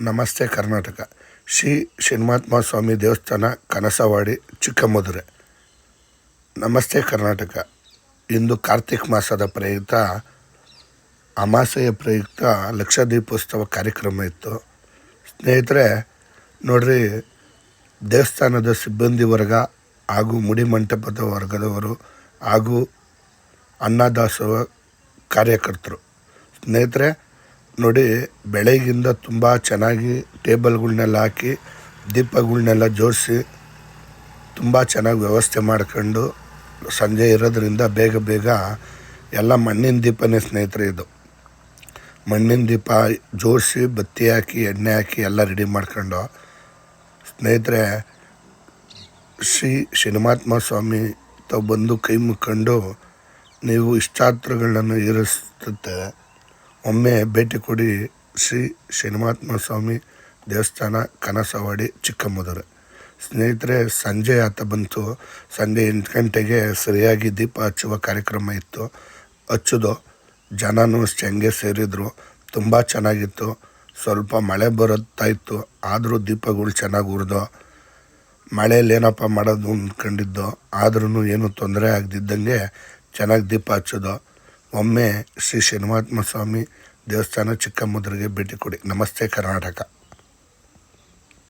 ನಮಸ್ತೆ ಕರ್ನಾಟಕ. ಶ್ರೀ ಶನಿಮಹಾತ್ಮ ಸ್ವಾಮಿ ದೇವಸ್ಥಾನ, ಕನಸವಾಡಿ, ಚಿಕ್ಕಮದುರೆ. ನಮಸ್ತೆ ಕರ್ನಾಟಕ. ಇಂದು ಕಾರ್ತಿಕ್ ಮಾಸದ ಪ್ರಯುಕ್ತ, ಅಮಾಸೆಯ ಪ್ರಯುಕ್ತ ಲಕ್ಷದೀಪೋತ್ಸವ ಕಾರ್ಯಕ್ರಮ ಇತ್ತು. ಸ್ನೇಹಿತರೆ ನೋಡ್ರಿ, ದೇವಸ್ಥಾನದ ಸಿಬ್ಬಂದಿ ವರ್ಗ ಹಾಗೂ ಮುಡಿಮಂಟಪದ ವರ್ಗದವರು ಹಾಗೂ ಅನ್ನದಾಸೋಹ ಕಾರ್ಯಕರ್ತರು, ಸ್ನೇಹಿತರೆ ನೋಡಿ, ಬೆಳಗ್ಗಿಂದ ತುಂಬ ಚೆನ್ನಾಗಿ ಟೇಬಲ್ಗಳ್ನೆಲ್ಲ ಹಾಕಿ ದೀಪಗಳ್ನೆಲ್ಲ ಜೋಡಿಸಿ ತುಂಬ ಚೆನ್ನಾಗಿ ವ್ಯವಸ್ಥೆ ಮಾಡ್ಕೊಂಡು ಸಂಜೆ ಇರೋದ್ರಿಂದ ಬೇಗ ಎಲ್ಲ ಮಣ್ಣಿನ ದೀಪನೇ ಸ್ನೇಹಿತರೆ. ಇದು ಮಣ್ಣಿನ ದೀಪ ಜೋಡಿಸಿ ಬತ್ತಿ ಹಾಕಿ ಎಣ್ಣೆ ಹಾಕಿ ಎಲ್ಲ ರೆಡಿ ಮಾಡ್ಕೊಂಡು, ಸ್ನೇಹಿತರೆ ಶ್ರೀ ಶನಿಮಹಾತ್ಮ ಸ್ವಾಮಿ ತಾವು ಬಂದು ಕೈ ಮುಕ್ಕೊಂಡು ನೀವು ಇಷ್ಟಾರ್ಥಗಳನ್ನು ಈಡೇರಿಸುತ್ತೆ. ಒಮ್ಮೆ ಭೇಟಿ ಕೊಡಿ. ಶ್ರೀ ಶನಿಮಹಾತ್ಮ ಸ್ವಾಮಿ ದೇವಸ್ಥಾನ, ಕನಸವಾಡಿ, ಚಿಕ್ಕಮದುರೆ. ಸ್ನೇಹಿತರೆ ಸಂಜೆ ಆತ ಬಂತು. ಸಂಜೆ 8 ಗಂಟೆಗೆ ಸರಿಯಾಗಿ ದೀಪ ಹಚ್ಚುವ ಕಾರ್ಯಕ್ರಮ ಇತ್ತು. ಹಚ್ಚೋದು ಜನನೂ ಹಂಗೆ ಸೇರಿದರು. ತುಂಬ ಚೆನ್ನಾಗಿತ್ತು. ಸ್ವಲ್ಪ ಮಳೆ ಬರುತ್ತಾಯಿತ್ತು, ಆದರೂ ದೀಪಗಳು ಚೆನ್ನಾಗಿ ಉರಿದೋ. ಮಳೆಯಲ್ಲಿ ಏನಪ್ಪ ಮಾಡೋದು ಅಂದ್ಕೊಂಡಿದ್ದೋ, ಆದ್ರೂ ಏನೂ ತೊಂದರೆ ಆಗದಿದ್ದಂಗೆ ಚೆನ್ನಾಗಿ ದೀಪ ಹಚ್ಚೋದು. ಒಮ್ಮೆ ಶ್ರೀ ಶನಿಮಹಾತ್ಮ ಸ್ವಾಮಿ ದೇವಸ್ಥಾನ, ಚಿಕ್ಕಮದುರೆಗೆ ಭೇಟಿ ಕೊಡಿ. ನಮಸ್ತೆ ಕರ್ನಾಟಕ.